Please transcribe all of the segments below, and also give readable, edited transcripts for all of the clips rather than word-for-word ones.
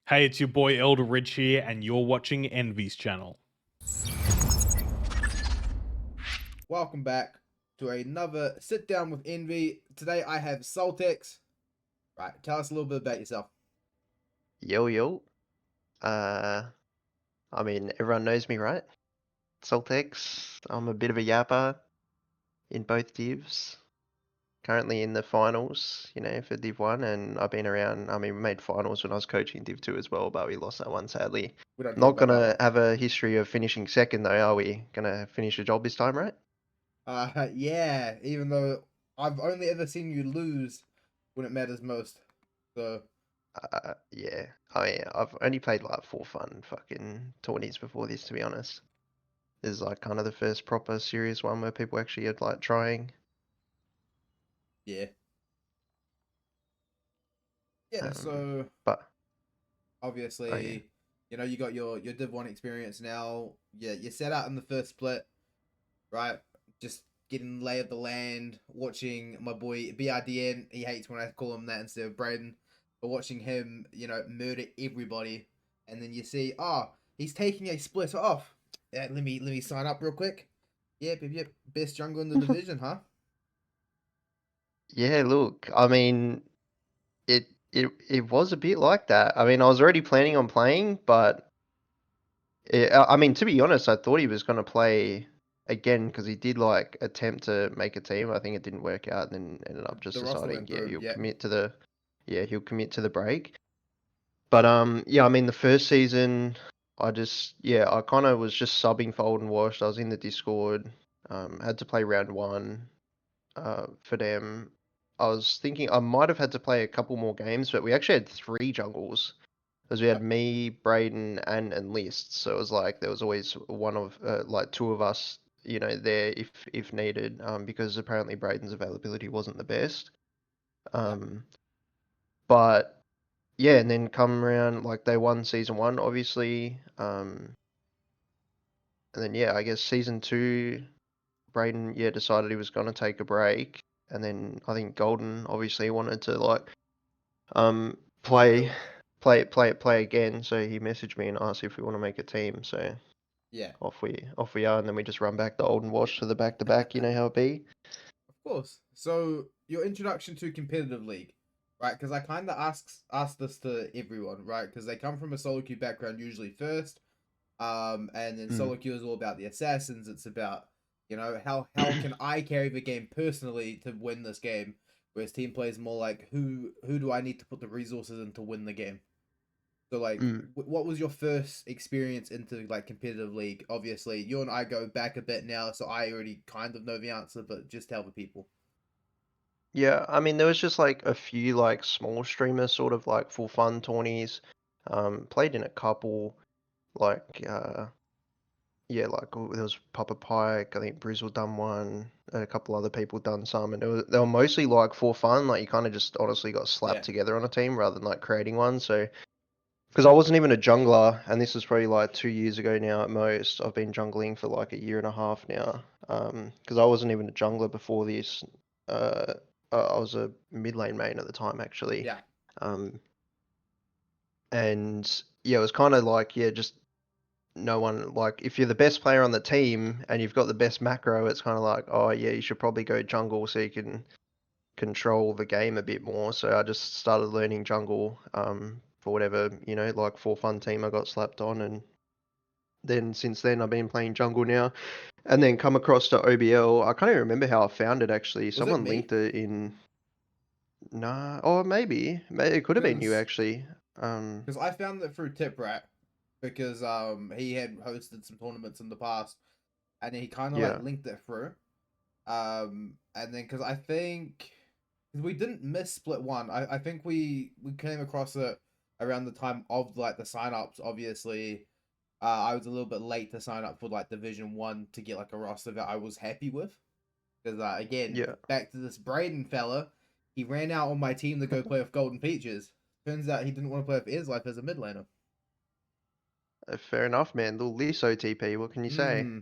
Hey, it's your boy Elder Rich here, and you're watching Envy's channel. Welcome back to another sit down with Envy. Today I have Soltex. Right, tell us a little bit about yourself. Yo, yo. Uh, everyone knows me, right? Soltex. I'm a bit of a yapper in both divs. Currently in the finals, for Div 1, and I've been around. We made finals when I was coaching Div 2 as well, but we lost that one, sadly. We don't talk Not about that one. gonna have a history of finishing second, though, are we? Gonna finish the job this time, right? Yeah, even though I've only ever seen you lose when it matters most. So, Yeah. I've only played like for fun fucking tourneys before this, to be honest. This is like kind of the first proper serious one where people actually are like trying. yeah. Yeah, Um, so but oh yeah. obviously, you got your Div 1 experience now. Yeah, you set out in the first split, right? Just getting lay of the land, watching my boy BRDN. He hates when I call him that instead of Braden, but watching him, murder everybody, and then you see, he's taking a split off. Let me sign up real quick. Yep. Best jungle in the division, huh? Yeah, look, it was a bit like that. I was already planning on playing, but to be honest, I thought he was going to play again because he did like attempt to make a team. I think it didn't work out, and then ended up just The roster deciding, went boom. Yep. he'll commit to the break. But yeah, the first season, I kind of was just subbing for Old and Washed. I was in the Discord, had to play round one. For them. I was thinking I might have had to play a couple more games, but we actually had three jungles. Because we had Yep. me, Braden, and List. So it was like there was always like two of us, there if needed. Because apparently Braden's availability wasn't the best. Yep. Um, but yeah, and then come around like they won season one, obviously. And then yeah, I guess season two, Braden decided he was gonna take a break, and then I think Golden obviously wanted to like play Rebuild. play again, so he messaged me and asked if we want to make a team. So Yeah. off we are, and then we just run back the old and wash to the back to back. You know how it be? Of course. So your introduction to competitive league, right? Because I kind of asked this to everyone, right? Because they come from a solo queue background usually first, and then Mm. solo queue is all about the assassins. It's about how can I carry the game personally to win this game, whereas team play is more like who do I need to put the resources in to win the game. So like, Mm. what was your first experience into like competitive league? Obviously, you and I go back a bit now, so I already kind of know the answer, but just tell the people. Yeah, there was just like a few like small streamers, sort of like for fun tourneys. Played in a couple, like yeah, like there was Papa Pike, I think Brizzle done one, and a couple other people done some, and they were mostly like for fun. Like you kind of just honestly got Yeah. slapped together on a team rather than like creating one. So because I wasn't even a jungler, and this was probably like 2 years ago now at most. I've been jungling for like a year and a half now. Because I wasn't even a jungler before this. Uh, I was a mid lane main at the time actually. Yeah. Um, and yeah, it was kind of like just no one like if you're the best player on the team and you've got the best macro, it's kind of like, oh yeah, you should probably go jungle so you can control the game a bit more. So I just started learning jungle for whatever, like for fun team I got slapped on, and then since then I've been playing jungle now, and then come across to OBL. I can't even remember how I found it actually. Was it Someone me? linked it in. Nah, or maybe it could have been you Because actually. Um, I found it through Tip Rat because he had hosted some tournaments in the past, and he kind of like yeah, linked it through. And then because I think 'cause we didn't miss split one. I think we came across it around the time of like the sign ups. Obviously, I was a little bit late to sign up for like Division 1 to get like a roster that I was happy with. Because again, yeah. back to this Braden fella, he ran out on my team to go play with Golden Peaches. Turns out he didn't want to play with Is Life as a mid laner. Fair enough, man. Little Lis OTP. What can you say? Mm-hmm.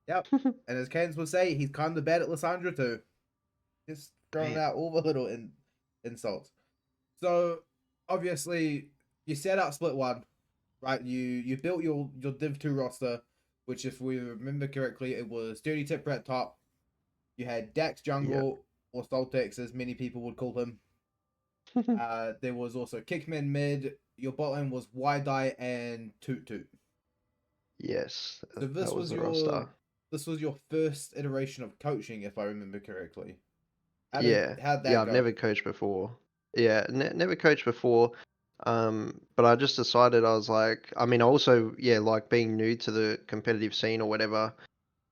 Yep. And as Cadence would say, he's kind of bad at Lissandra too. Just throwing Man. out all the little insults. So obviously, you set out split one, right? You built your Div 2 roster, which if we remember correctly, it was Dirty Tipper at top. You had Dax Yeah. Jungle, or Soltex as many people would call him. There was also Kickman mid. Your bot lane was Wide Eye and Toot Toot. Yes, So that was the roster. this was your first iteration of coaching, if I remember correctly. Yeah, How'd yeah, that I've go? never coached before. Yeah, never coached before. But I just decided I was like, I mean, also, yeah, like being new to the competitive scene or whatever.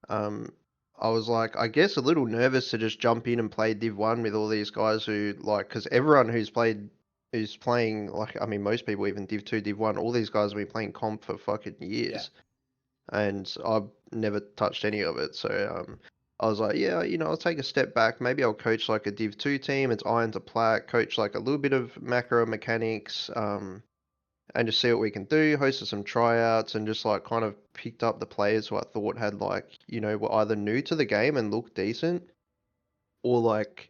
Um, I was like, I guess a little nervous to just jump in and play Div 1 with all these guys who like, because everyone who's playing, like, I mean, most people even Div 2, Div 1, all these guys have been playing comp for fucking Yeah, years, and I've never touched any of it. So I was like, yeah, I'll take a step back. Maybe I'll coach like a Div 2 team. It's Iron to Plat, coach like a little bit of macro mechanics, and just see what we can do. Hosted some tryouts and just like kind of picked up the players who I thought had like, were either new to the game and looked decent, or like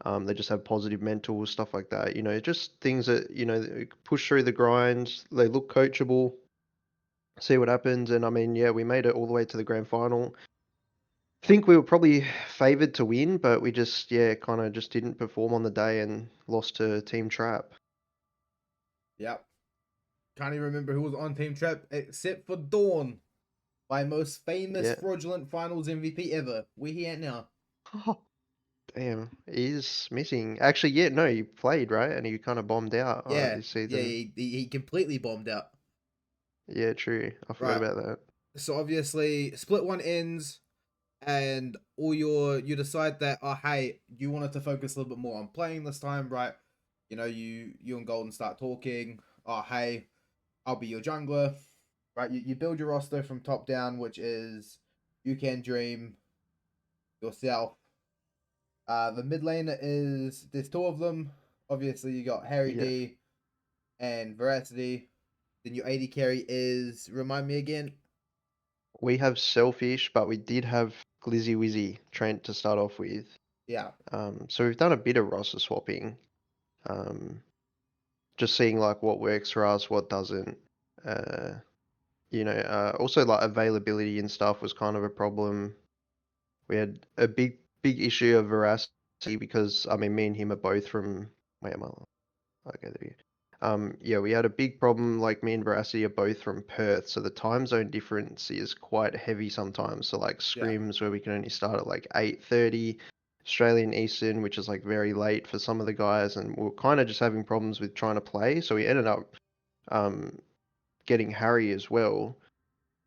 they just have positive mental stuff like that. Just things that, push through the grind. They look coachable, see what happens. And I mean, yeah, we made it all the way to the grand final. Think we were probably favored to win, but we just, yeah, kind of just didn't perform on the day and lost to Team Trap. yep. Can't even remember who was on Team Trap except for Dawn, my most famous Yeah. fraudulent finals MVP ever. We're here now. Oh, damn, he's missing. Actually, yeah, no, he played, right? And he kind of bombed out Yeah, this yeah, season. he completely bombed out. Yeah, true. I forgot Right. about that. So obviously, split one ends, and you decide that, oh hey, you wanted to focus a little bit more on playing this time, right? You and Golden start talking. Oh hey, I'll be your jungler, right? You build your roster from top down, which is you can dream yourself. The mid lane is there's two of them. Obviously, you got Harry Yeah, D and Veracity. Then your AD carry is remind me again. we have Selfish, but we did have Glizzy Wizzy Trent to start off with. Yeah, So we've done a bit of roster swapping. Um, just seeing like what works for us, what doesn't. Uh, also like availability and stuff was kind of a problem. We had a big issue of veracity because I mean me and him are both from where am I? Okay, there you go. Yeah, we had a big problem. Like me and Veracity are both from Perth, so the time zone difference is quite heavy sometimes. So like yeah, scrims where we can only start at like 8:30 Australian Eastern, which is like very late for some of the guys, and we're kind of just having problems with trying to play. So we ended up um, getting Harry as well,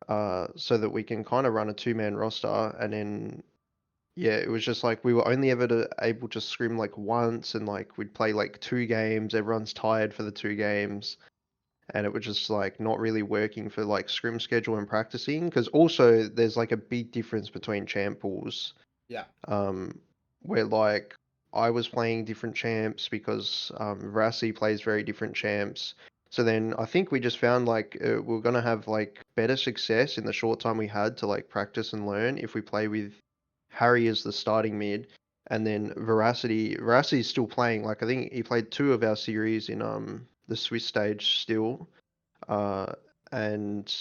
so that we can kind of run a two-man roster, and then yeah, it was just like we were only ever able to scrim like once, and like we'd play like two games. Everyone's tired for the two games, and it was just like not really working for like scrim schedule and practicing. Because also there's like a big difference between champ pools, yeah, um, where like I was playing different champs because Rassi plays very different champs. So then I think we just found like we're gonna have like better success in the short time we had to like practice and learn if we play with Harry as the starting mid, and then Veracity. Veracity is still playing. Like I think he played two of our series in the Swiss stage still, uh, and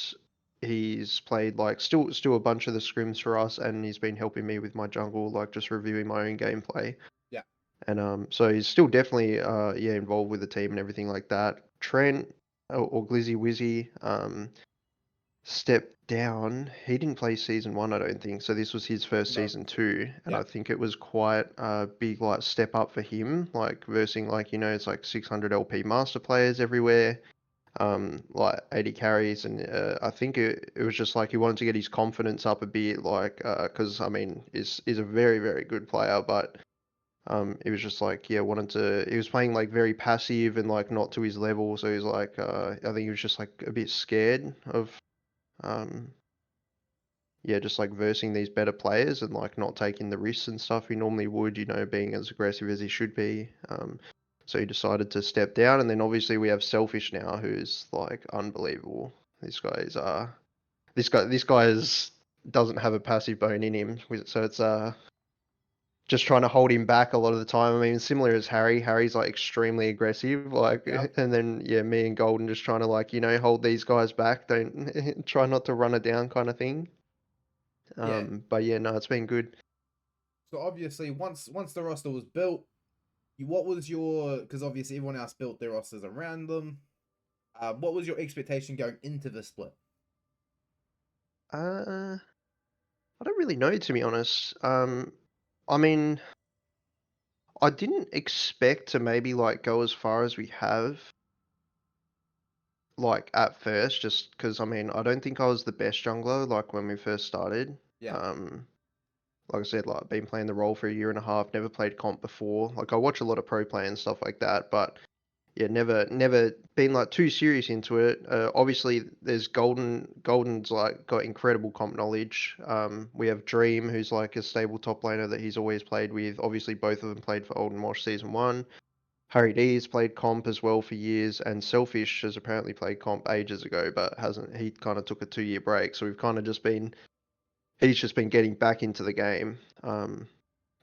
he's played like still a bunch of the scrims for us, and he's been helping me with my jungle, like just reviewing my own gameplay. yeah. And so he's still definitely yeah involved with the team and everything like that. Trent or Glizzy Wizzy stepped down. He didn't play season one, I don't think. So this was his first No, season two, and yeah, I think it was quite a big like step up for him, like versing like it's like 600 LP master players everywhere, like 80 carries, and I think it was just like he wanted to get his confidence up a bit, like because I mean is a very good player, but it was just like yeah wanted to. He was playing like very passive and like not to his level, so he's like I think he was just like a bit scared of um yeah, just like versing these better players and like not taking the risks and stuff he normally would, being as aggressive as he should be. So he decided to step down, and then obviously we have Selfish now, who's like unbelievable. This guy doesn't have a passive bone in him, so it's just trying to hold him back a lot of the time. I mean, similar as Harry. Harry's like extremely aggressive, like, Yep. and then yeah, me and Golden just trying to like hold these guys back. Don't try not to run it down, kind of thing. Yeah. But yeah, no, it's been good. So obviously, once the roster was built, what was your? Because obviously everyone else built their rosters around them. What was your expectation going into the split? Uh, I don't really know, to be honest. I mean, I didn't expect to maybe like go as far as we have, like at first, just because I mean, I don't think I was the best jungler like when we first started. Yeah. Um, like I said, like I've been playing the role for a year and a half, never played comp before. Like I watch a lot of pro play and stuff like that, but yeah, never been like too serious into it. Obviously, there's Golden's like got incredible comp knowledge. We have Dream, who's like a stable top laner that he's always played with. Obviously, both of them played for Olden Mosh Season 1. Harry D has played comp as well for years, and Selfish has apparently played comp ages ago, but hasn't. He kind of took a 2-year break, so we've kind of just been. He's just been getting back into the game.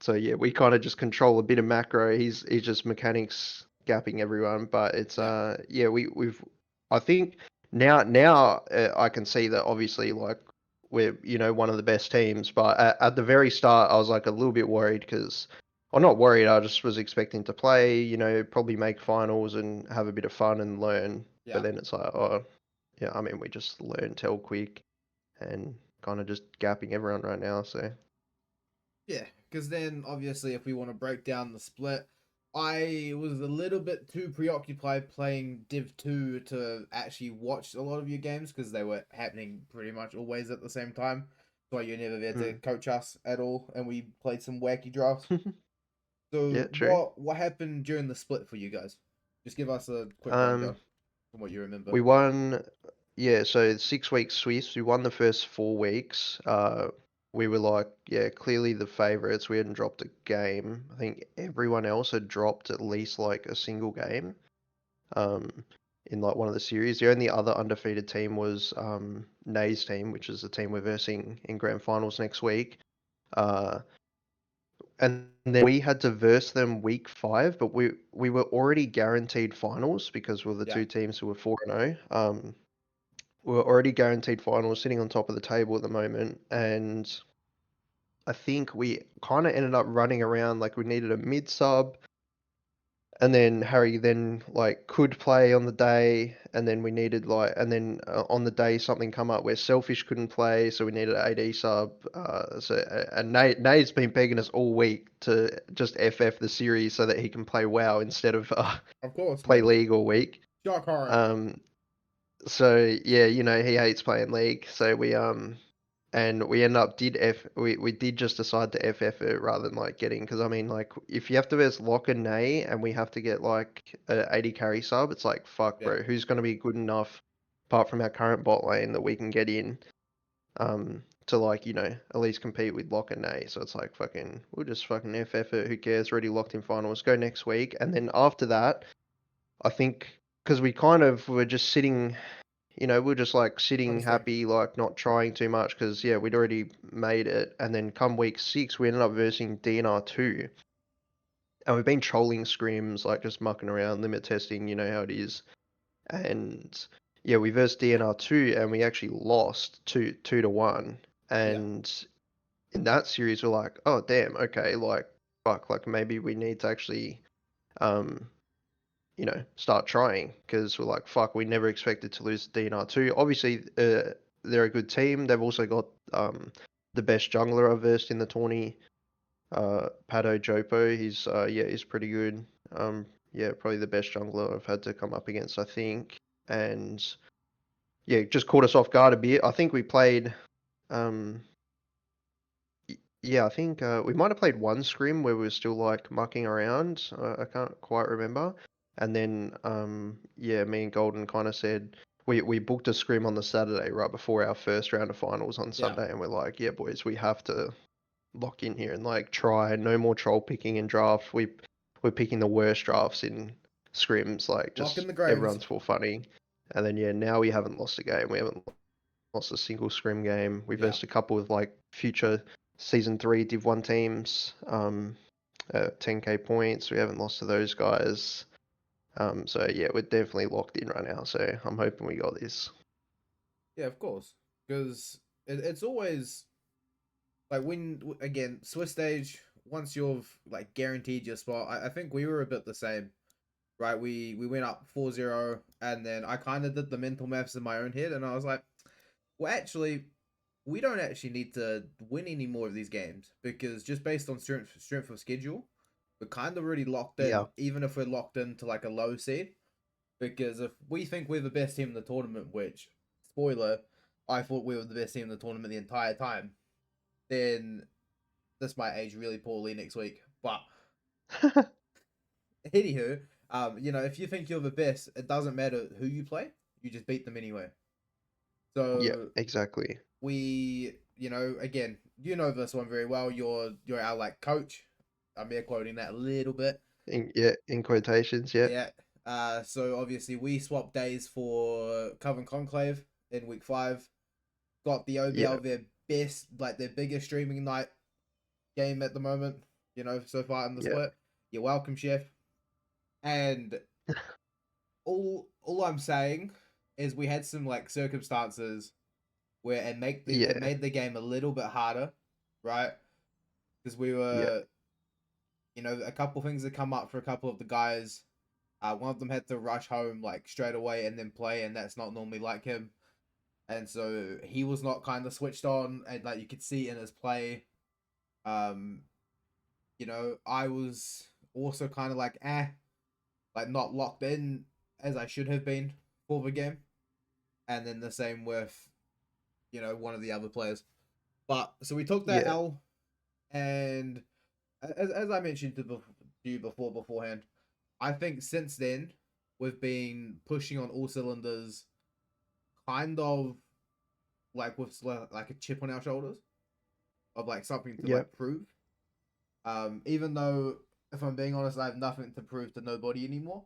So yeah, we kind of just control a bit of macro. He's just mechanics gapping everyone, but it's Yeah. yeah, we've I think now I can see that obviously like we're one of the best teams, but at the very start I was like a little bit worried because I'm not worried. I just was expecting to play, probably make finals and have a bit of fun and learn. But Yeah. then it's like, oh yeah, I mean we just learn tell quick and kind of just gapping everyone right now. So Yeah, because then obviously, if we want to break down the split, I was a little bit too preoccupied playing Div 2 to actually watch a lot of your games because they were happening pretty much always at the same time. So you're never there to mm. coach us at all, and we played some wacky drafts. So Yeah, true. what happened during the split for you guys? Just give us a quick Um, rundown from what you remember. we won, yeah, so 6 weeks Swiss. We won the first 4 weeks. We were like, yeah, clearly the favorites. We hadn't dropped a game. I think everyone else had dropped at least like a single game. Um, in like one of the series. The only other undefeated team was Nay's team, which is the team we're versing in grand finals next week. Uh, and then we had to verse them week 5, but we were already guaranteed finals because we're the Yeah, two teams who were 4-0. We were already guaranteed finals, sitting on top of the table at the moment, and I think we kind of ended up running around like we needed a mid sub, and then Harry then like could play on the day, and then we needed like, and then on the day something come up where Selfish couldn't play, so we needed an AD sub. And Nate's been begging us all week to just FF the series so that he can play WoW instead of of course, play man. League all week. Shock horror. Um, so yeah, he hates playing League, so we end up we did just decide to FF it rather than like getting, because I mean like if you have to verse Lock and Nay and we have to get like a 80 carry sub, it's like fuck Yeah, bro, who's gonna be good enough apart from our current bot lane that we can get in to like at least compete with Lock and Nay. So it's like fucking we'll just fucking FF it, who cares, already locked in finals, go next week. And then after that I think because we kind of were just sitting, we're just like sitting understand. happy, like not trying too much because, yeah, we'd already made it. And then come week 6, we ended up versing DNR2. And we've been trolling scrims, like just mucking around, limit testing, you know how it is. And yeah, we versed DNR2 and we actually lost 2-1. Yeah, And in that series, we're like, oh, damn, okay, like, fuck, like maybe we need to actually, um, start trying because we're like, fuck, we never expected to lose DNR2. Obviously, they're a good team. They've also got the best jungler I've versed in the tourney, Pado Jopo. He's pretty good. Yeah, probably the best jungler I've had to come up against, I think. And yeah, just caught us off guard a bit. I think we played, um, yeah, I think we might have played one scrim where we were still like mucking around. I can't quite remember. And then yeah, me and Golden kind of said we booked a scrim on the Saturday right before our first round of finals on yeah. Sunday, and we're like, yeah, boys, we have to lock in here and like try. No more troll picking in draft. We're picking the worst drafts in scrims, like Lock in just the graves. everyone's for funny. And then yeah, now we haven't lost a game. We haven't lost a single scrim game. We've Yeah. versed a couple of like future Season 3 Div 1 teams, 10k points. We haven't lost to those guys. So yeah, we're definitely locked in right now. So I'm hoping we got this. Yeah, of course, because it's always like again Swiss stage. Once you've like guaranteed your spot, I think we were a bit the same, right? We went up 4-0, and then I kind of did the mental maths in my own head, and I was like, well, actually, we don't actually need to win any more of these games because just based on strength of schedule, we're kind of already locked Yeah, in, even if we're locked into like a low seed. Because if we think we're the best team in the tournament, which spoiler, I thought we were the best team in the tournament the entire time, then this might age really poorly next week. But anywho, if you think you're the best, it doesn't matter who you play, you just beat them anyway. yeah, So exactly. we, again, you know this one very well. You're our like coach. I'm air quoting that a little bit. In quotations, yeah, Yeah. So obviously we swapped days for Coven Conclave in week 5. Got the yeah, OBL their best, like their biggest streaming night game at the moment. So far in the yeah, split. You're welcome, chef. And all I'm saying is we had some like circumstances where it yeah, made the game a little bit harder, right? Because we yeah, were, a couple things that come up for a couple of the guys. One of them had to rush home like straight away and then play, and that's not normally like him. And so he was not kind of switched on, and like you could see in his play. Um, I was also kind of like not locked in as I should have been for the game. And then the same with, one of the other players. But so we took that yeah, L, and as I mentioned to you beforehand, I think since then we've been pushing on all cylinders, kind of like with like a chip on our shoulders of like something to yeah. like prove. Even though if I'm being honest, I have nothing to prove to nobody anymore.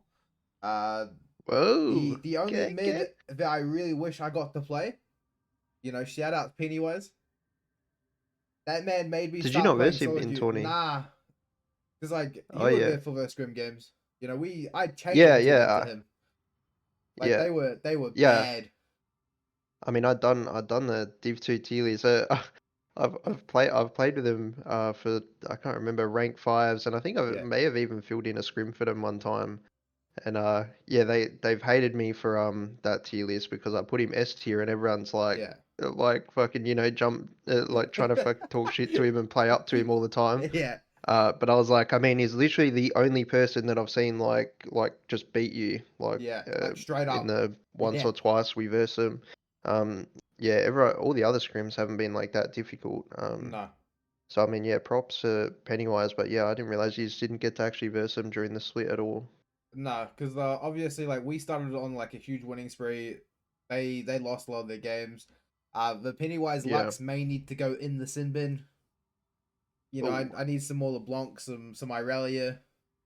Uh, Whoa, the only okay, mid okay. that I really wish I got to play, shout out Pennywise. That man made me Did you start not playing verse him solo in queue. tourney? Nah, because like Oh you were yeah, there for the scrim games. I yeah, chained into yeah, him. Like yeah, they were yeah. bad. I mean, I'd done the Div 2 tier league, so I've played with him for I can't remember rank fives, and I think I Yeah, may have even filled in a scrim for them one time. And yeah, they've hated me for that tier list because I put him S tier, and everyone's yeah, like fucking jump like trying to fuck talk shit to him and play up to him all the time. yeah, But I was like, I mean, he's literally the only person that I've seen like just beat you yeah. Like straight in up. the once Yeah, or twice we versed him. Yeah, all the other scrims haven't been like that difficult. no, So I mean, yeah, props to Pennywise, but yeah, I didn't realize you just didn't get to actually verse him during the split at all. no, because obviously like we started on like a huge winning spree. They lost a lot of their games. The Pennywise Yeah. Lux may need to go in the sin bin. Oh, I need some more LeBlanc, some Irelia,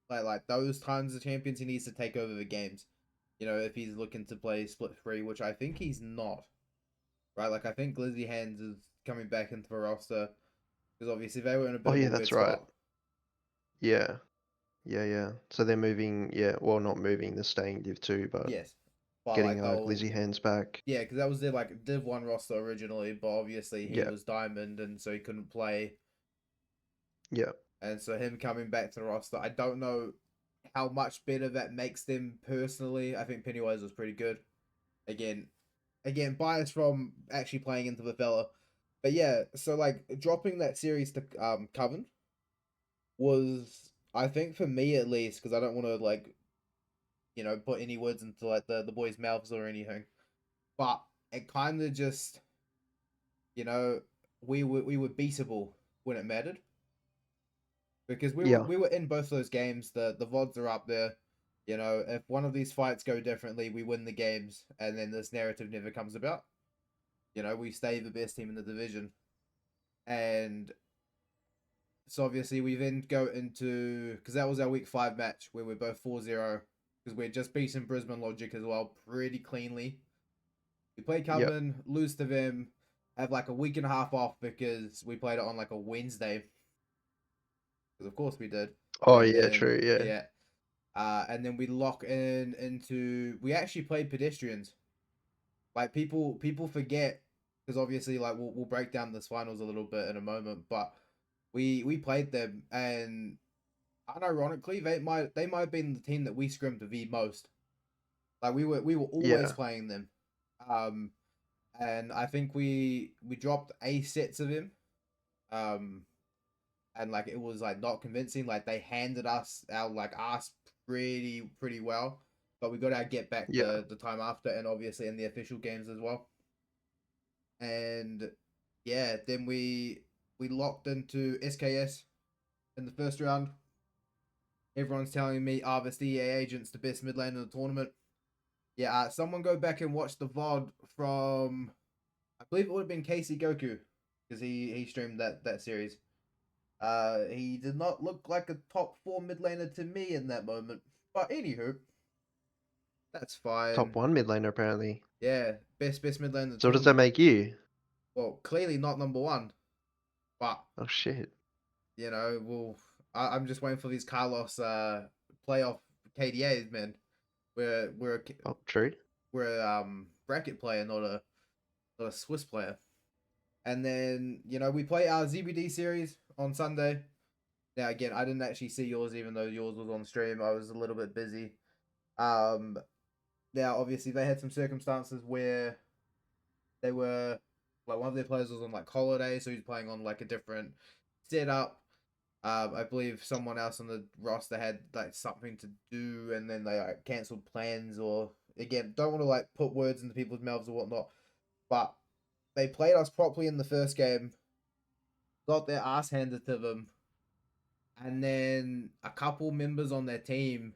like those times of champions. He needs to take over the games. If he's looking to play split 3, which I think he's not. Right, like I think Glizzy Hands is coming back into the roster because obviously they were in a oh bit of a yeah, weird that's right. spot. Yeah, yeah, yeah. So they're moving. Yeah, well, not moving. They're staying Div 2, but Yes, but getting like they'll Glizzy hands back. yeah, because that was their like Div 1 roster originally, but obviously he Yeah, was Diamond and so he couldn't play, yeah. and so him coming back to the roster, I don't know how much better that makes them personally. I think Pennywise was pretty good. Again, bias from actually playing into the fella. But yeah, so like dropping that series to Coven was, I think for me at least, because I don't want to like put any words into like the boys' mouths or anything, but it kind of just you know we were beatable when it mattered because we were Yeah. we were in both those games. The VODs are up there. If one of these fights go differently, we win the games, and then this narrative never comes about. We stay the best team in the division, and so obviously we then go into because that was our week 5 match where we're both 4-0 because we're just beating Brisbane Logic as well pretty cleanly. We play Yep. Coven, lose to them. have like a week and a half off because we played it on like a Wednesday. Because of course we did. Oh And yeah, then true. Yeah. yeah, and then we lock in into we actually played pedestrians. Like people forget because obviously like we'll break down this finals a little bit in a moment, but we played them and unironically they might have been the team that we scrimmed the most. Like we were always Yeah. playing them. Um and I think we dropped a sets of him. Um and like it was like not convincing. Like they handed us our like ass pretty well. But we got our get back Yeah. the time after and obviously in the official games as well. And yeah, then we locked into SKS in the first round. Everyone's telling me, this DEA agent's the best mid lane in the tournament. Yeah, someone go back and watch the VOD from, I believe it would have been Casey Goku, because he streamed that series. He did not look like a top 4 mid laner to me in that moment. But anywho, that's Top fine. one mid laner apparently. Yeah, best mid laner in the So what does that tournament. make you? Well, clearly not number 1, but Oh shit. well, I'm just waiting for these Carlos playoff KDAs, man. We're Oh, true. we're a bracket player, not a Swiss player. And then we play our ZBD series on Sunday. Now again, I didn't actually see yours, even though yours was on stream. I was a little bit busy. Um, Now obviously they had some circumstances where they were like one of their players was on like holiday, so he's playing on like a different setup. I believe someone else on the roster had like something to do, and then they like cancelled plans. Or again, don't want to like put words into people's mouths or whatnot, but they played us properly in the first game, got their ass handed to them, and then a couple members on their team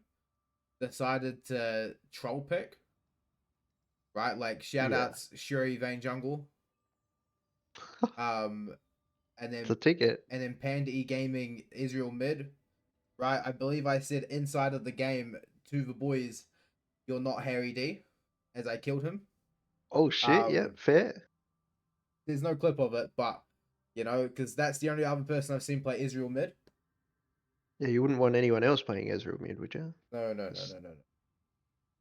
decided to troll pick. Right, like shout Yeah. outs Shuri Vane Jungle, um, and It's a then ticket. Panda E Gaming Israel mid. Right, I believe I said inside of the game to the boys, "You're not Harry D," as I killed him. Oh shit. Yeah. Um, Fair. there's no clip of it, but because that's the only other person I've seen play Israel mid. Yeah. You wouldn't want anyone else playing Ezreal mid, would you? No. Just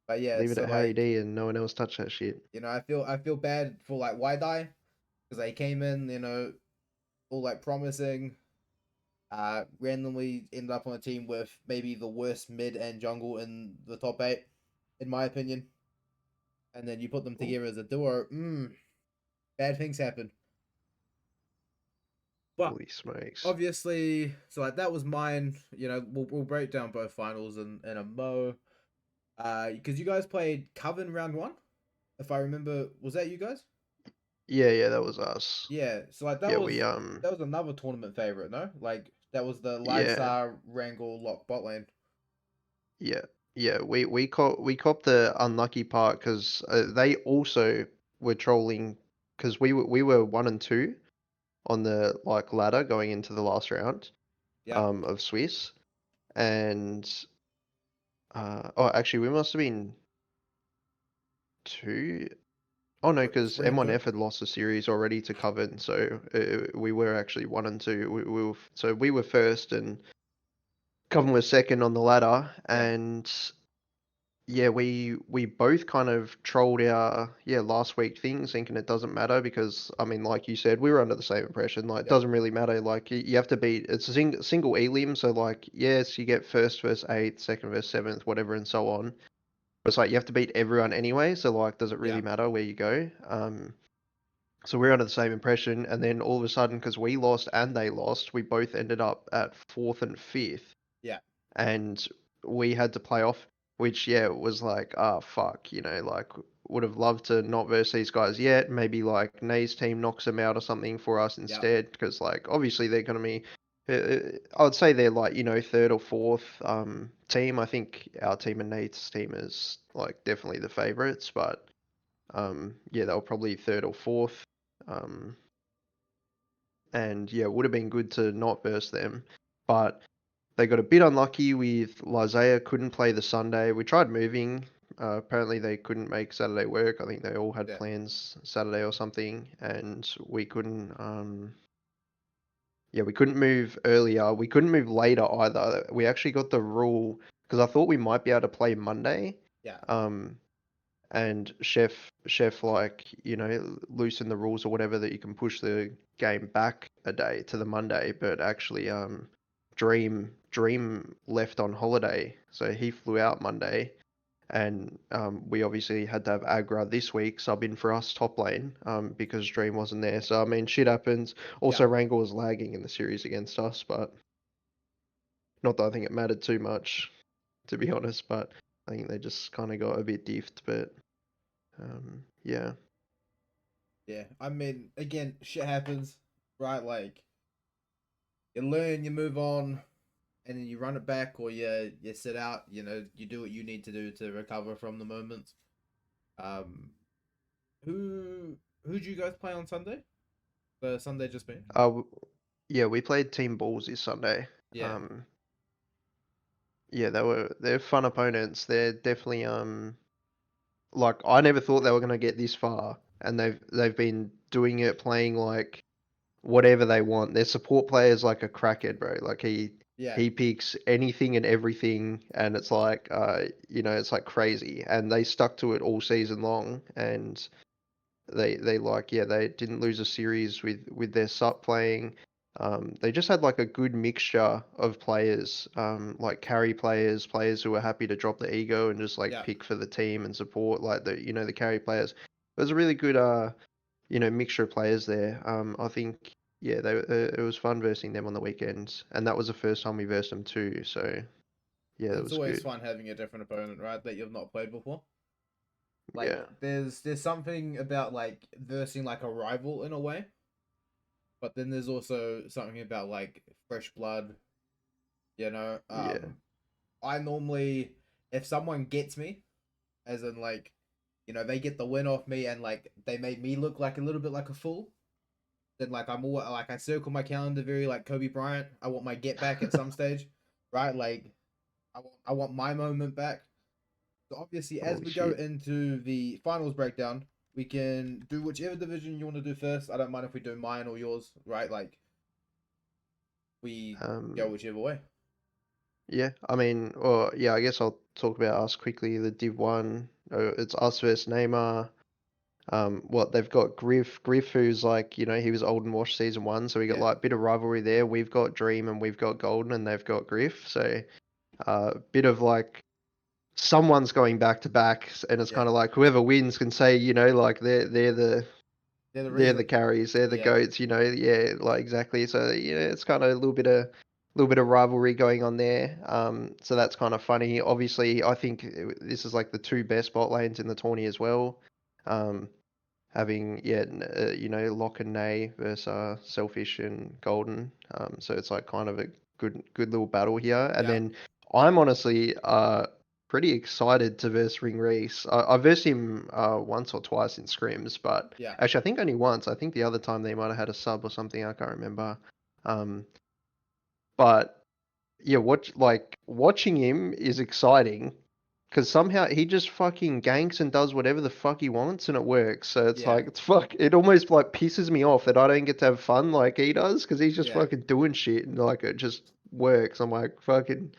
But yeah, leave it so at Harry like D and no one else touch that shit. I feel bad for like Wide Eye because they came in, all like promising. Randomly ended up on a team with maybe the worst mid and jungle in the top 8, in my opinion. And then you put them Oh, together as a duo. Bad things happen. But holy smokes. obviously, so like that was mine. We'll break down both finals in a mo. Because you guys played Coven round 1, if I remember. Was that you guys? Yeah. Yeah. That was us. Yeah. So like that Yeah. was another tournament favorite, no? Like that was the Yeah. Lysar Wrangle lock bot lane. Yeah. Yeah. We copped the unlucky part because they also were trolling because we were 1 and 2 on the like ladder going into the last round Yeah. of Swiss, and oh actually we must have been 2. Oh no, because 3 and 2. M1F had lost the series already to Coven, so we were actually 1 and 2. So we were first and Coven was second on the ladder, Yeah. and yeah, we both kind of trolled our last week things, thinking it doesn't matter because I mean, like you said, we were under the same impression. Like, it Yep. doesn't really matter. Like, you have to beat it's a single elim, so like yes, you get first versus eighth, second versus seventh, whatever, and so on. But it's like you have to beat everyone anyway. So like, does it Yeah. really matter where you go? So we're under the same impression, and then all of a sudden, because we lost and they lost, we both ended up at fourth and fifth, Yeah. and we had to play off, which yeah, it was like, ah, fuck, like would have loved to not verse these guys yet. Maybe like Nay's team knocks them out or something for us Yeah. instead, because like obviously they're gonna be, I would say they're like third or fourth team. I think our team and Nate's team is like definitely the favorites, but yeah, they were probably third or fourth. Um, and yeah, it would have been good to not verse them, but they got a bit unlucky with Lizea couldn't play the Sunday. We tried moving Apparently they couldn't make Saturday work. I think they all had Yeah. plans Saturday or something, and we couldn't. Yeah, we couldn't move earlier. We couldn't move later either. We actually got the rule because I thought we might be able to play Monday. Yeah. Um, and chef like loosened the rules or whatever that you can push the game back a day to the Monday, but actually Dream left on holiday, so he flew out Monday, and we obviously had to have Agra this week sub in for us top lane because Dream wasn't there. So I mean, shit happens. Also, Yeah. Wrangle was lagging in the series against us, but not that I think it mattered too much, to be honest. But I think they just kind of got a bit diffed. But yeah, Yeah. I mean, again, shit happens, right? Like you learn, you move on, and then you run it back, or you sit out. You do what you need to do to recover from the moment. Um, who who do you guys play on Sunday? The Sunday just been. uh, w- yeah, we played Team Balls this Sunday. Yeah. Um, yeah, they're fun opponents. They're definitely like I never thought they were gonna get this far, and they've been doing it playing like whatever they want. Their support player is like a crackhead, bro. Like Yeah. he picks anything and everything, and it's like it's like crazy. And they stuck to it all season long, and they like they didn't lose a series with their sup playing. They just had like a good mixture of players, like carry players, players who were happy to drop the ego and just like Yeah. pick for the team and support, like the carry players. It was a really good mixture of players there. I think it was fun versing them on the weekends, and that was the first time we versed them too. So yeah, it It's was always good. fun having a different opponent, right? That you've not played before. Like Yeah, there's something about like versing like a rival in a way, but then there's also something about like fresh blood. You know, yeah, I normally, if someone gets me, as in like, they get the win off me and like they made me look like a little bit like a fool, then like I'm all like I circle my calendar very like Kobe Bryant. I want my get back at some stage, right? Like I want my moment back. So obviously, as holy we go shit. into the finals breakdown, we can do whichever division you want to do first. I don't mind if we do mine or yours, right? Like we go Um, whichever way. yeah, I mean, or yeah, I guess I'll talk about us quickly. The Div One, it's us versus Neymar. What they've got Griff, who's like, he was old and washed season one, so we got Yeah, like a bit of rivalry there. We've got Dream and we've got Golden, and they've got Griff, so bit of like someone's going back to back, and it's yeah, kind of like whoever wins can say, like they're the they're the reason. carries, they're the Yeah, goats, yeah, like exactly. So it's kind of a little bit of rivalry going on there. So that's kind of funny. Obviously, I think this is like the two best bot lanes in the tourney as well. Um, having Lock and Nay versus Selfish and Golden. So it's like kind of a good little battle here. And yeah, then I'm honestly pretty excited to verse Ring Reese. I versed him once or twice in scrims, but yeah, actually I think only once. I think the other time they might have had a sub or something. I can't remember. Um, but yeah, watching him is exciting because somehow he just fucking ganks and does whatever the fuck he wants and it works. So it's yeah, like it almost like pisses me off that I don't get to have fun like he does because he's just yeah. fucking doing shit and like it just works. I'm like fucking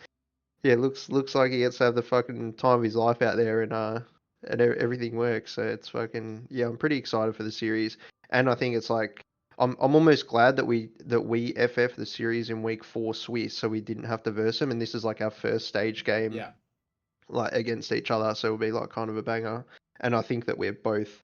yeah, looks like he gets to have the fucking time of his life out there and everything works. So it's fucking yeah, I'm pretty excited for the series, and I think it's like I'm almost glad that we FF the series in week 4 Swiss, so we didn't have to verse them, and this is like our first stage game Yeah, like against each other, so it'll be like kind of a banger. And I think that we're both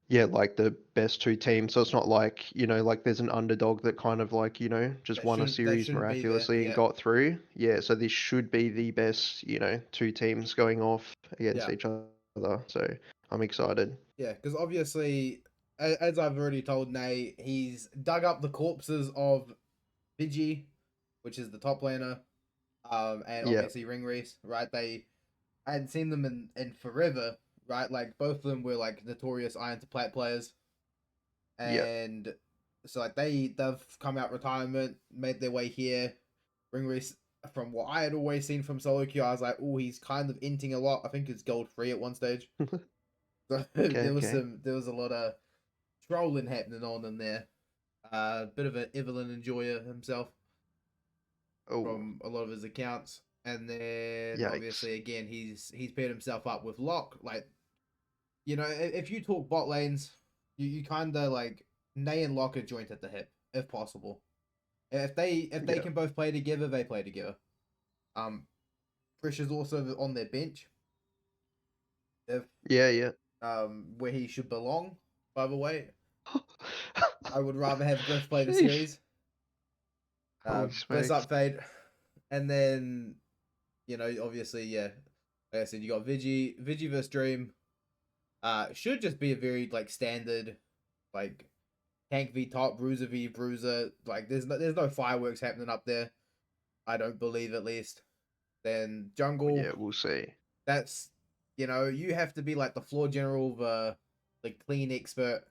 yeah, like the best two teams. So it's not like, like there's an underdog that kind of like, just won a that series shouldn't be there. miraculously and Yeah, got through. Yeah, so this should be the best, two teams going off against yeah, each other. So I'm excited. yeah. Because obviously, as I've already told Nay, he's dug up the corpses of Pidgey, which is the top laner, and Yeah, obviously Ring Reese, right? I hadn't seen them in forever, right? Like both of them were like notorious Iron to Plat players, yeah, and so like they've come out retirement, made their way here. Ring Reese from what I had always seen from solo queue, I was like, oh, he's kind of inting a lot. I think it's gold 3 at one stage. So Okay, there was okay. a lot of trolling happening on in there. Bit of an Evelyn enjoyer himself Oh, from a lot of his accounts. And then yikes. obviously again he's paired himself up with Locke. Like, if you talk bot lanes, you kinda like Nay and Locke are joint at the hip, if possible. If they Yeah. can both play together, they play together. Um Pressure's also on their bench. If Yeah, yeah. where he should belong, by the way. I would rather have Griff play the Sheesh. series. Holy Bliss smokes. up fade. And then, obviously, yeah. Like I said, you got Vigi vs Dream. Should just be a very like standard, like tank v top, bruiser v bruiser. Like there's no fireworks happening up there. I don't believe, at least. Then jungle, Yeah, we'll see. that's you have to be like the floor general, the clean expert,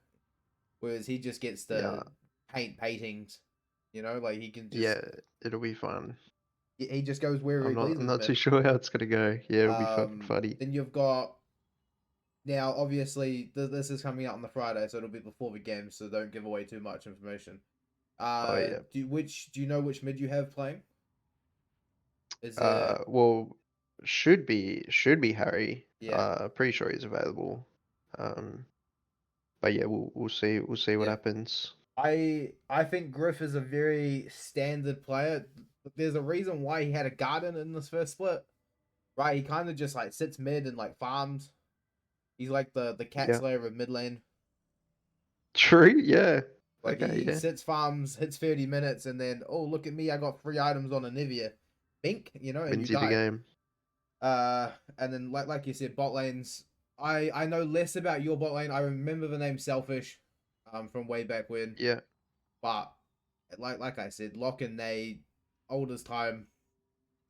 whereas he just gets Yeah, to paint paintings. Like he can just yeah, it'll be fun. he just goes wherever I'm he not I'm pleases, not man. too sure how it's gonna go. Yeah, it'll be fucking funny. Then you've got now obviously this is coming out on the Friday, so it'll be before the game, so don't give away too much information. Oh yeah. Do you know which mid you have playing? Is it Well, should be Harry. yeah, Pretty sure he's available. Um, but yeah, we'll see what yeah. happens. I think Griff is a very standard player. There's a reason why he had a garden in this first split, right? He kind of just like sits mid and like farms. He's like the cat Yeah. slayer of mid lane. True. Yeah. Like Okay. he Yeah. sits farms, hits 30 minutes, and then oh look at me, I got 3 items on a Nivea, bink, and you Wins you the die. game. And then like you said, bot lanes. I know less about your bot lane. I remember the name Selfish, from way back when. Yeah. But like I said, Locke and Nay, old as time.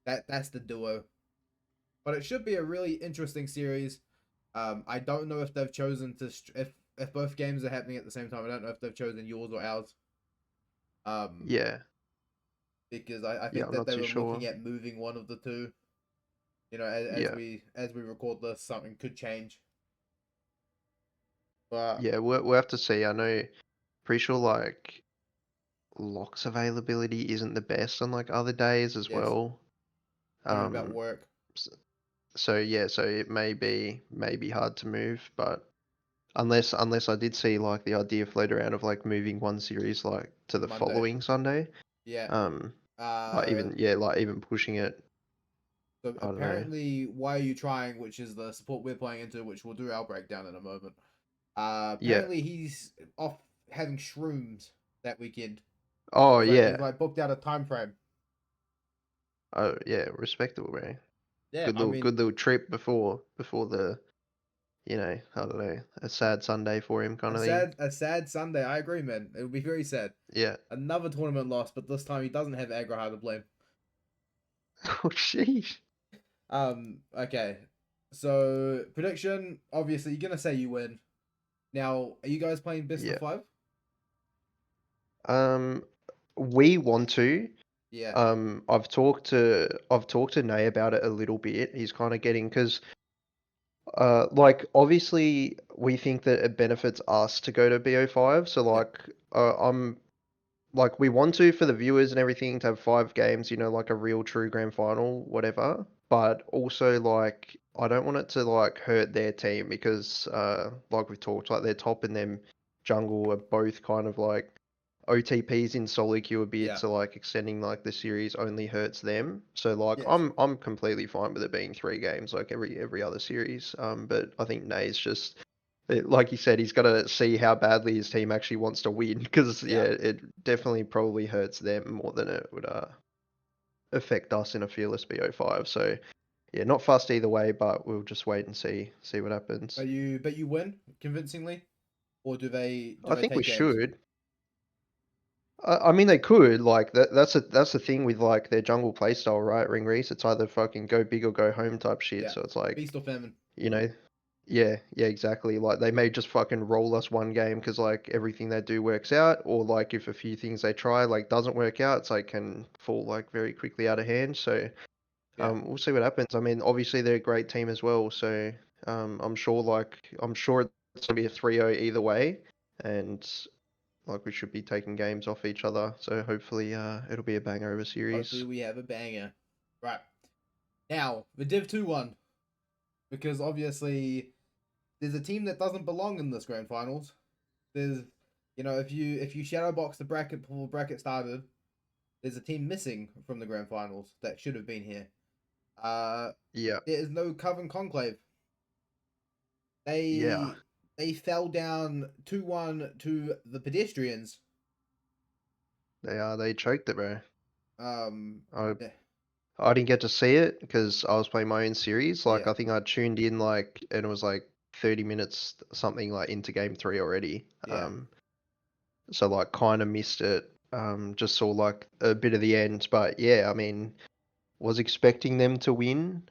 That's the duo. But it should be a really interesting series. I don't know if they've chosen to if both games are happening at the same time. I don't know if they've chosen yours or ours. Um, Yeah. because I Yeah. think I'm that not they too were looking sure. at moving one of the two. Yeah. As we record this, something could change. But Yeah. We'll have to see. I know. Pretty sure like Locke's availability isn't the best on like other days as yes, well. worried about Um. work. So yeah. So it may be hard to move, but unless I did see like the idea float around of like moving one series like to To the Monday. following Sunday. Yeah. Um, like Uh, even pushing it. so I don't know. apparently, Why Are You Trying, which is the support we're playing into, which we'll do our breakdown in a moment. Yeah. Apparently he's off having shrooms that weekend. Oh He's yeah. like booked out a time frame. Oh yeah. Respectable, bro. Yeah, Good I little mean, good little trip before the I don't know, a sad Sunday for him kind of thing. a sad Sunday. I agree, man. It would be very sad. Yeah. Another tournament loss, but this time he doesn't have Agraha to blame. Oh sheesh. Okay. So prediction. Obviously, you're gonna say you win. Now, are you guys playing best of Yeah. 5? Um, we want to. Yeah. I've talked to Nay about it a little bit. He's kind of getting because like obviously we think that it benefits us to go to BO5. So Yeah. like I'm like we want to for the viewers and everything to have 5 games, like a real true grand final, whatever. But also like I don't want it to like hurt their team because like we've talked, like their top and them jungle are both kind of like OTPs in solo queue a bit, Yeah. so like extending like the series only hurts them. So like Yes. I'm completely fine with it being 3 games like every other series. But I think Nay's just like you said, he's got to see how badly his team actually wants to win because yeah, Yeah. it definitely probably hurts them more than it would affect us in a fearless BO5. So yeah, not fussed either way, but we'll just wait and see what happens. But you win convincingly, or do I they think we take games? should. I mean, they could like that's the thing with like their jungle playstyle, right? Ring Reese, it's either fucking go big or go home type shit. Yeah. So it's like, Feast or famine. you know, Yeah, yeah, exactly. Like they may just fucking roll us one game because like everything they do works out, or like if a few things they try like doesn't work out, it's like can fall like very quickly out of hand. So Yeah. we'll see what happens. I mean, obviously they're a great team as well, so I'm sure it's gonna be a 3-0 either way, and like we should be taking games off each other. So hopefully it'll be a banger of a Hopefully series. we have a banger. Right. Now, the Div 2 one. Because obviously there's a team that doesn't belong in this grand finals. There's if you shadow box the bracket before the bracket started, there's a team missing from the grand finals that should have been here. Uh Yeah, there is no Coven Conclave. yeah, They fell down 2-1 to the pedestrians. they choked it, bro. Um I eh, I didn't get to see it because I was playing my own series. Like yeah, I think I tuned in like and it was like 30 minutes something like into game 3 already. yeah. So like kind of missed it. Just saw like a bit of the end, but yeah, I mean, was expecting them to win.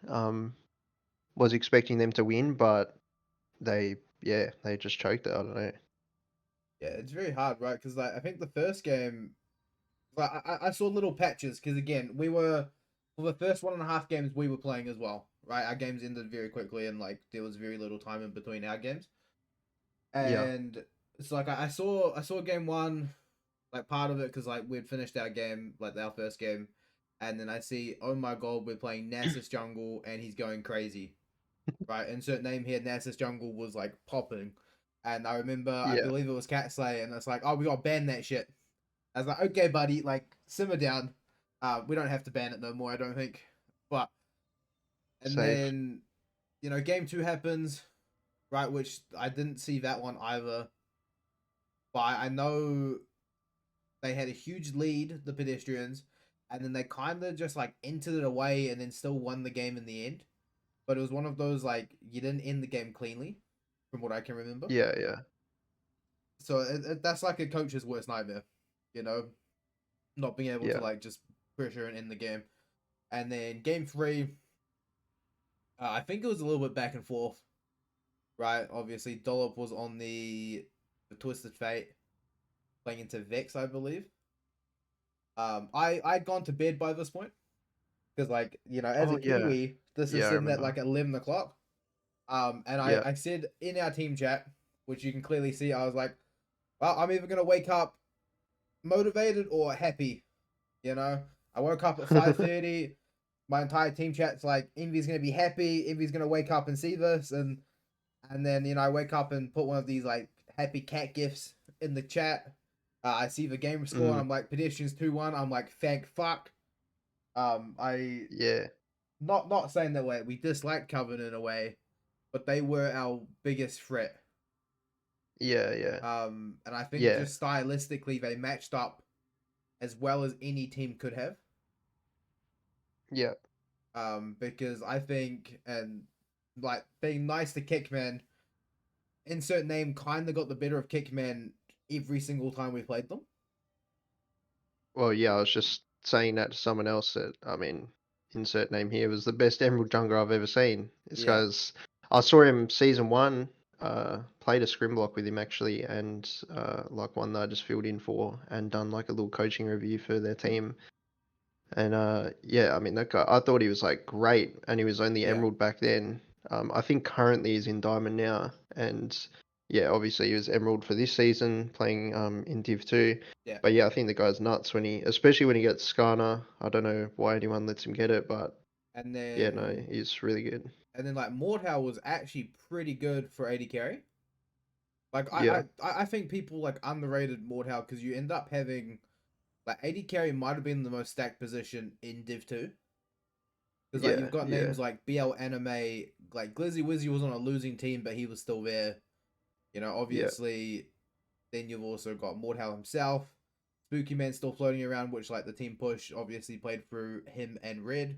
Was expecting them to win, but they just choked it. I don't know. Yeah, it's very hard, right? Because like I think the first game, like I saw little patches because again we were for the first 1.5 games we were playing as well, right? Our games ended very quickly and like there was very little time in between our games, Yeah, and it's like I saw game one, like part of it because like we'd finished our game like our first game, and then I see oh my god we're playing Nasus jungle and he's going crazy, right? Insert name here, Nasus jungle was like popping. And I remember, I yeah, believe it was Cat Slay, and it's like, oh, we got to ban that shit. I was like, okay, buddy, like simmer down. We don't have to ban it no more, I don't think. But and safe. then game two happens, right? Which I didn't see that one either. But I know they had a huge lead, the pedestrians, and then they kind of just like entered it away and then still won the game in the end. But it was one of those like you didn't end the game cleanly, from what I can remember. Yeah, yeah, So that's like a coach's worst nightmare, you know, not being able to yeah. like just pressure and end the game. And then game three, I think it was a little bit back and forth, right? Obviously, Dollop was on the Twisted Fate, playing into Vex, I believe. I'd gone to bed by this point because, like, as a Oh yeah, Kiwi, this is yeah. I sitting at remember. like 11 o'clock. And I Yeah. I said in our team chat, which you can clearly see, I was like, well, I'm either gonna wake up motivated or happy. You know, I woke up at 5:30. My entire team chat's like, Envy's gonna be happy. Envy's gonna wake up and see this, and then I wake up and put one of these like happy cat gifs in the chat. I see the game score and Mm, I'm like pedestrians 2-1. I'm like thank fuck. I yeah, not saying that way. We dislike Coven in a way, but they were our biggest threat. yeah, yeah, And I think yeah, just stylistically they matched up as well as any team could have. yeah. Because I think and like being nice to Kickman, insert name kind of got the better of Kickman every single time we played them. Well, yeah, I was just saying that to someone else that, I mean, insert name here was the best Emerald jungler I've ever seen. This Yeah, guy's, I saw him season one, played a scrim block with him actually, and like one that I just filled in for and done like a little coaching review for their team. And yeah, I mean that guy, I thought he was like great, and he was only yeah, Emerald back then. I think currently he's in Diamond now, and yeah, obviously he was Emerald for this season, playing in Div 2. yeah. But yeah, I think the guy's nuts especially when he gets Skarner. I don't know why anyone lets him get it, but And yeah, no, then he's really good. like Mordhau was actually pretty good for AD carry. Like Yeah, I think people like underrated Mordhau because you end up having like AD carry might have been the most stacked position in Div 2. Because like you've yeah, got yeah, names like BL Anime, like Glizzy Wizzy was on a losing team, but he was still there. yeah, Obviously, then you've also got Mordhau himself, Spooky Man still floating around, which like the team push obviously played through him and Red,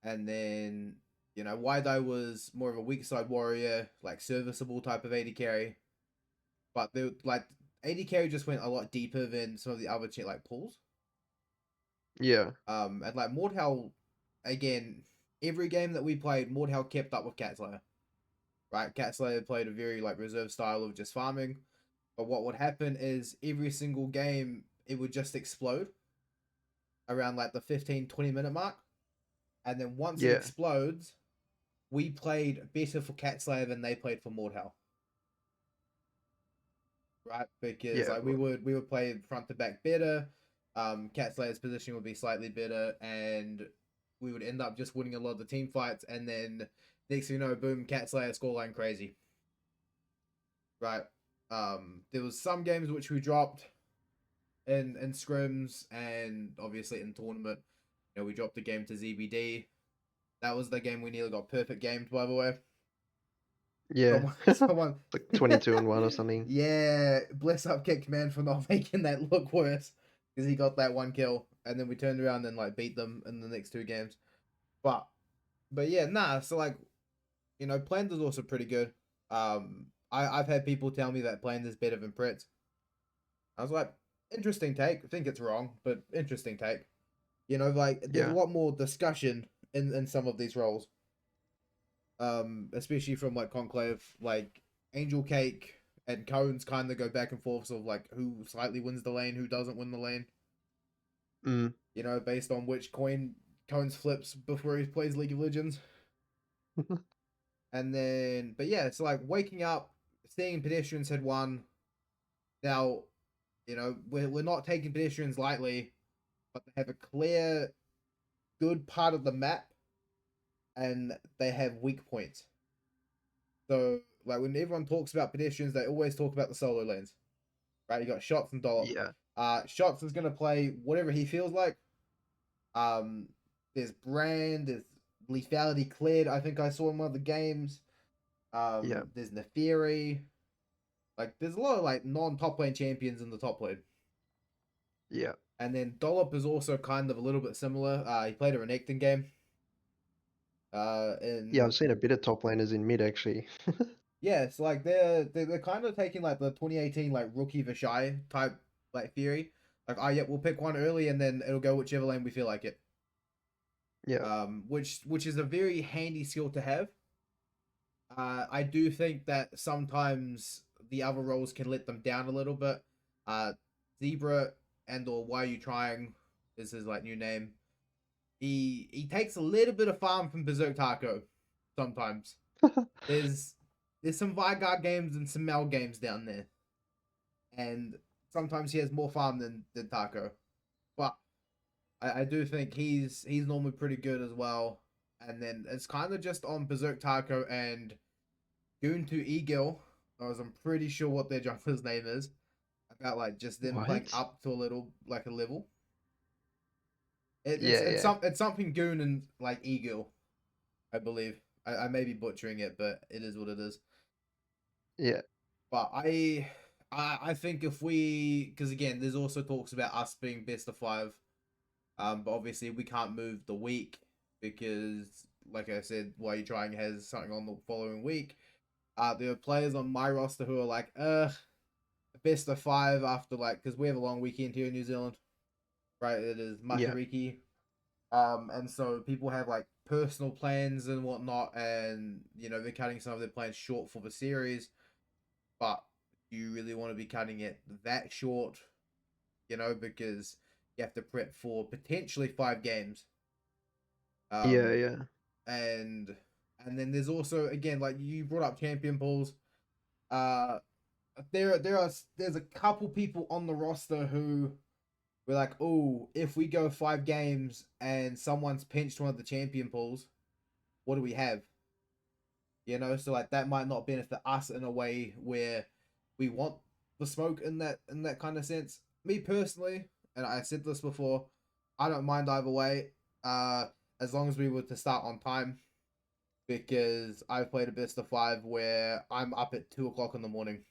and then Wide was more of a weak side warrior, like serviceable type of AD carry, but they like AD carry just went a lot deeper than some of the other like pools. yeah, And like Mordhau, again, every game that we played, Mordhau kept up with Cat Slayer. right? Cat Slayer played a very like reserved style of just farming. But what would happen is every single game it would just explode around like the 15-20 minute mark. And then once it Yeah. explodes, we played better for Cat Slayer than they played for Mordhau. Right? Because Yeah. like we would play front to back better. Cat Slayer's position would be slightly better, and we would end up just winning a lot of the team fights, and then next thing you know, boom, Cat Slayer scoreline crazy. Right. There was some games which we dropped in scrims, and obviously in tournament, you know, we dropped the game to ZBD. That was the game we nearly got perfect gamed, by the way. Yeah. Someone Like 22-1 or something. Yeah, bless up Kick Man for not making that look worse, because he got that one kill, and then we turned around and like beat them in the next two games. But yeah, nah. So like, you know, Planned is also pretty good. I've had people tell me that Planned is better than Pretz. I was like, interesting take. I think it's wrong, but interesting take. You know, like there's a Yeah. lot more discussion in some of these roles. Especially from like Conclave, like Angel Cake and Cones kind of go back and forth, sort of like who slightly wins the lane, who doesn't win the lane. Mm. You know, based on which coin Cones flips before he plays League of Legends. And then, but yeah, it's like waking up, seeing pedestrians had won. Now, you know, we're not taking pedestrians lightly, but they have a clear, good part of the map, and they have weak points. So, like when everyone talks about pedestrians, they always talk about the solo lanes, right? You got Shots and Dollop. Yeah. Shots is gonna play whatever he feels like. There's Brand, there's Lethality cleared. I think I saw in one of the games. Yeah. There's Neferi. Like, there's a lot of like non-top lane champions in the top lane. Yeah. And then Dollop is also kind of a little bit similar. He played a Renekton game. Yeah, I've seen a bit of top laners in mid actually. Yeah, it's like they're kind of taking like the 2018 like rookie Vishai type like theory. Like, oh yeah, we'll pick one early and then it'll go whichever lane we feel like it. Yeah. Which is a very handy skill to have. I do think that sometimes the other roles can let them down a little bit. Zebra and or Why Are You Trying is his like new name. He takes a little bit of farm from Berserk Taco sometimes. There's some Vigard games and some Mel games down there. And sometimes he has more farm than Taco. But I do think he's normally pretty good as well. And then it's kind of just on Berserk Taco and Goon to Eagle, as I'm pretty sure what their jungler's name is. About like just them playing What? up to a little like a level. Yeah, yeah. It's something Goon and like Eagle, I believe. I may be butchering it, but it is what it is. Yeah. But I think if we, because again, there's also talks about us being best of 5. But obviously we can't move the week because, like I said, Why You Trying has something on the following week. There are players on my roster who are like, best of 5 after like, because we have a long weekend here in New Zealand, right? It is Yeah. Matariki. And so people have like personal plans and whatnot, and you know they're cutting some of their plans short for the series. But do you really want to be cutting it that short? You know, because you have to prep for potentially 5 games. Yeah. And then there's also again like you brought up champion pools. There's a couple people on the roster who we're like, oh, if we go 5 games and someone's pinched one of the champion pools, what do we have? You know, so like that might not benefit us in a way where we want the smoke in that kind of sense. Me personally, and I said this before, I don't mind either way, as long as we were to start on time, because I've played a best of 5 where I'm up at 2 o'clock in the morning,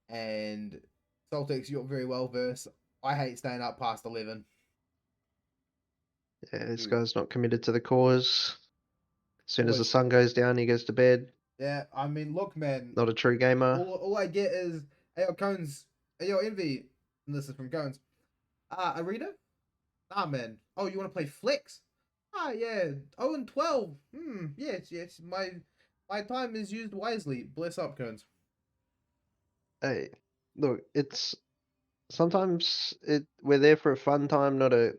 and Soltex, you're very well versed. I hate staying up past 11. Yeah, this Ooh. guy's not committed to the cause. As soon as the Always. sun goes down, he goes to bed. Yeah, I mean, look, man. Not a true gamer. All I get is, hey, yo, Cones. Hey, yo, Envy. And this is from Cones. Arita? Ah, man. Oh, you want to play Flex? Ah, yeah. 0 and 12. Yes. My my time is used wisely. Bless up, Cones. Hey, look, it's sometimes we're there for a fun time, not a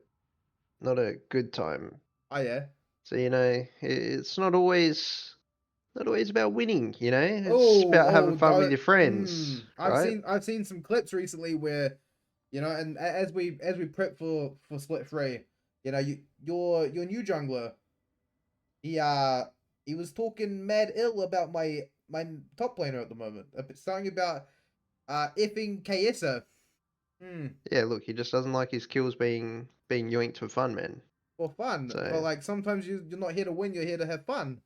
good time. Oh yeah. So it's not always about winning. It's about having Oh, fun with don't. your friends, right? I've seen some clips recently where, and as we prep for split three, your new jungler, he he was talking mad ill about my top laner at the moment. Something about effing KSA. Hmm. Yeah, look, he just doesn't like his kills being yoinked for fun, man. For fun, but So, like sometimes you're not here to win. You're here to have fun.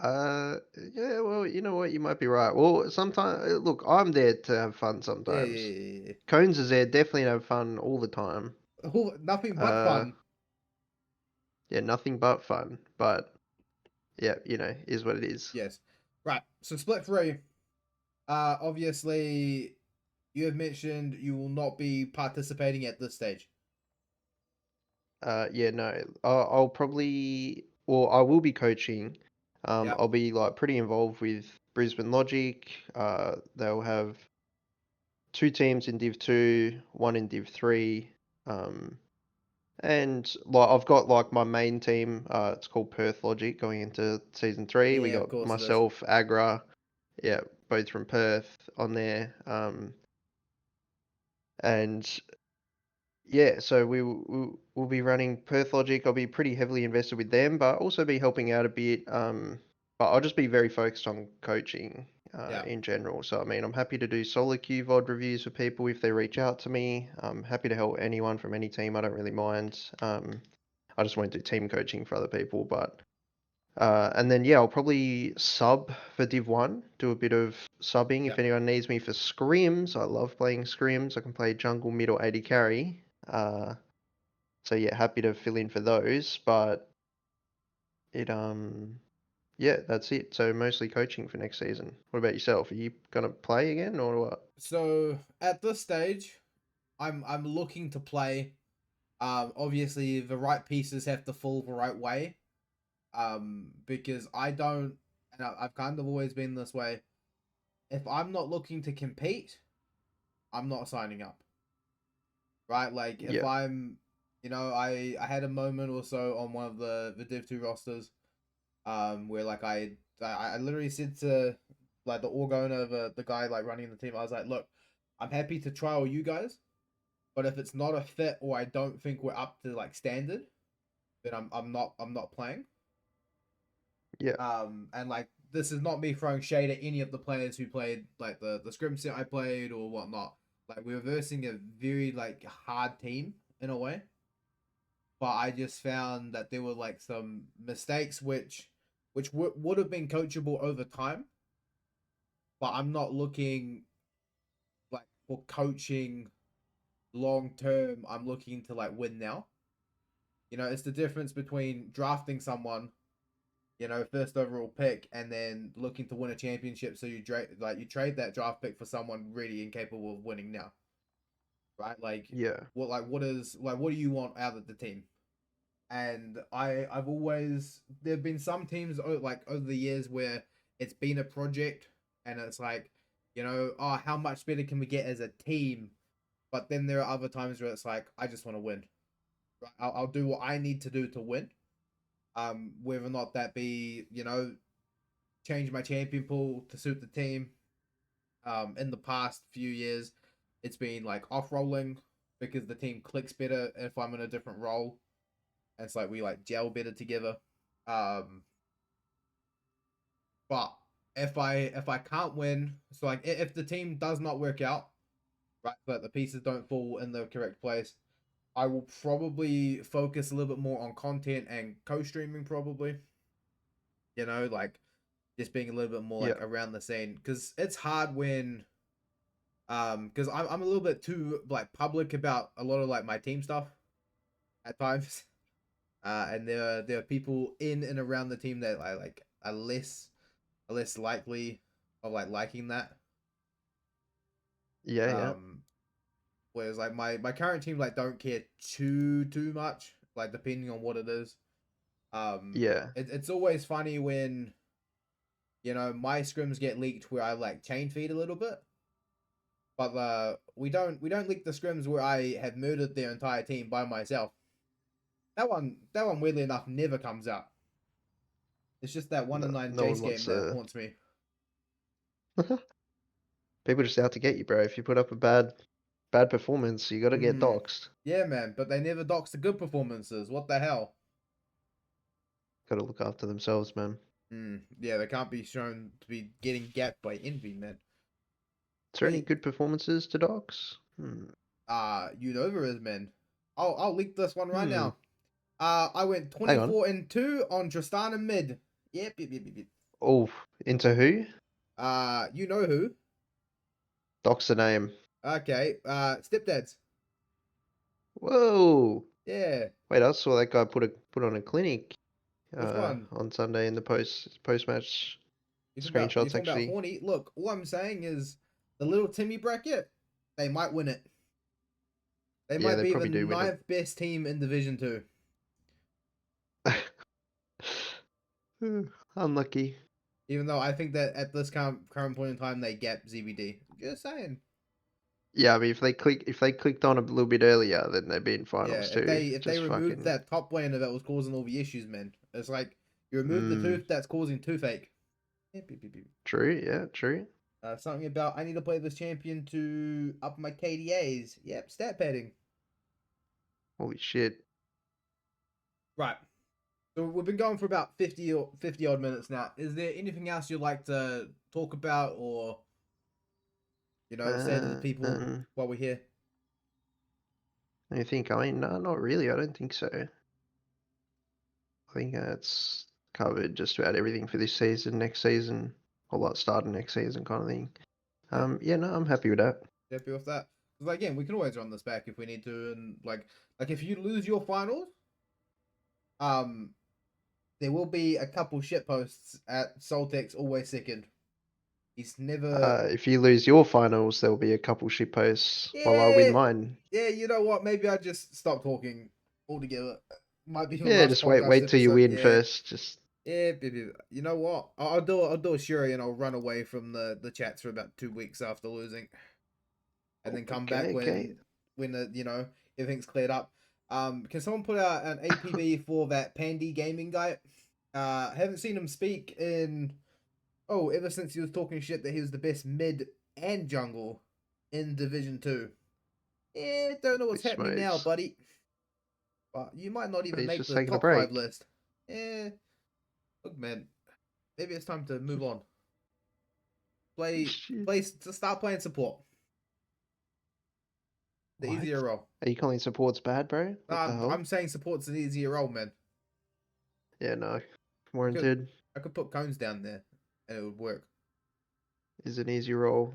yeah, well, you know what, you might be right. Well, sometimes, look, I'm there to have fun Yeah, sometimes. yeah, yeah, Cones is there definitely to have fun all the time. yeah. Nothing but Uh, fun. yeah, nothing but fun. But yeah, is what it is. Yes. Right. So split three. Obviously, you have mentioned you will not be participating at this stage. Yeah, no, I'll probably, well, I will be coaching. Yep. I'll be like pretty involved with Brisbane Logic. They'll have two teams in Div 2, one in Div 3. Um, and like I've got like my main team, it's called Perth Logic going into season 3. We Yeah, of got course it is. myself, Agra, yeah, both from Perth on there. And yeah, so we'll be running Perth Logic. I'll be pretty heavily invested with them, but also be helping out a bit. But I'll just be very focused on coaching Yeah. in general. So I mean, I'm happy to do solo queue VOD reviews for people if they reach out to me. I'm happy to help anyone from any team. I don't really mind. I just won't do team coaching for other people, but and then yeah, I'll probably sub for Div 1, do a bit of subbing Yeah. if anyone needs me for scrims. I love playing scrims. I can play jungle, mid, or AD carry. So yeah, happy to fill in for those, but it yeah, that's it. So mostly coaching for next season. What about yourself? Are you gonna play again or what? So at this stage, I'm looking to play. Obviously the right pieces have to fall the right way. Because I don't, and I've kind of always been this way. If I'm not looking to compete, I'm not signing up. Right? Like if Yeah, I had a moment or so on one of the Div 2 rosters, where like I literally said to like the org owner, the guy like running the team, I was like, look, I'm happy to trial you guys, but if it's not a fit or I don't think we're up to like standard, then I'm not playing. yeah, And like this is not me throwing shade at any of the players who played like the scrim set I played or whatnot. Like we were versing a very like hard team in a way, but I just found that there were like some mistakes which would have been coachable over time. But I'm not looking like for coaching long term. I'm looking to like win now. It's the difference between drafting someone, first overall pick, and then looking to win a championship. So you trade that draft pick for someone really incapable of winning now, right? Like, yeah, what do you want out of the team? And I've always there've been some teams like over the years where it's been a project, and it's like, oh, how much better can we get as a team? But then there are other times where it's like, I just want to win. Right? I'll do what I need to do to win. Whether or not that be, change my champion pool to suit the team. In the past few years, it's been like off rolling because the team clicks better if I'm in a different role. And it's like we like gel better together. Um, but if I can't win, so like if the team does not work out, right, but the pieces don't fall in the correct place, I will probably focus a little bit more on content and co-streaming probably. Like just being a little bit more yeah, like around the scene because it's hard when because I'm a little bit too like public about a lot of like my team stuff at times. And there are people in and around the team that I like are less likely of like liking that. yeah, yeah, Um, Whereas like my current team like don't care too much, like depending on what it is. yeah, It's always funny when You know, my scrims get leaked where I like chain feed a little bit, but we don't leak the scrims where I have murdered their entire team by myself. That one weirdly enough never comes out. It's just that 1 in 9 No chase one game wants that haunts me. People just out to get you, bro. If you put up a bad performance, you got to get doxed. Yeah, man, but they never dox the good performances. What the hell? Got to look after themselves, man. Yeah, they can't be shown to be getting gapped by envy, man. Is there any Hey, good performances to dox? Unova is, man. I'll leak this one right Hmm. now. I went Hang on. 24-2 on Tristana mid. Yep. Oh, into who? You know who? Dox the name. Okay. Stepdads. Whoa. Yeah. Wait, I saw that guy put on a clinic Which one? on Sunday in the post match You screenshots talking about actually. horny? Look, all I'm saying is the little Timmy bracket. They might win it. They Yeah, might they be the probably do win it. 9th best team in Division 2. Unlucky. Even though I think that at this current point in time they get ZBD. Just saying. Yeah, I mean if they clicked on a little bit earlier, then they'd be in Yeah, finals if too. they Just removed fucking that top laner that was causing all the issues, man. It's like you remove the mm, tooth that's causing toothache. true, yeah, true. Something about I need to play this champion to up my KDAs. Yep, stat padding. Holy shit. Right. So we've been going for about 50 odd minutes now. Is there anything else you'd like to talk about or say to the people while we're here? I think, I mean, no, not really. I don't think so. I think that's covered just about everything for this season, next season, or like starting next season kind of thing. Yeah. Yeah, no, I'm happy with that. Happy with that? Because again, we can always run this back if we need to, and like if you lose your finals, um, there will be a couple shit posts at Soltex always second. He's never. If you lose your finals, there'll be a couple shit posts while I win Yeah, mine. yeah. You know what? Maybe I just stop talking altogether. Might be the Yeah, last just wait podcast till you episode. win Yeah, first. Just yeah. You know what? I'll do a Shuri and I'll run away from the chats for about 2 weeks after losing, and then come back okay. when everything's cleared up. Can someone put out an APB for that Pandy gaming guy? Haven't seen him speak in ever since he was talking shit that he was the best mid and jungle in Division 2. Yeah, don't know what's Which happening now, smokes. buddy. But you might not But even he's make just the taking a top 5 break. list. Yeah, look, man, maybe it's time to move on. Shit. To start playing support. The What? easier role. Are you calling supports bad, bro? What the hell? I'm saying support's an easier role, man. Yeah, no. Warranted. I could put cones down there and it would work. Is an easy role.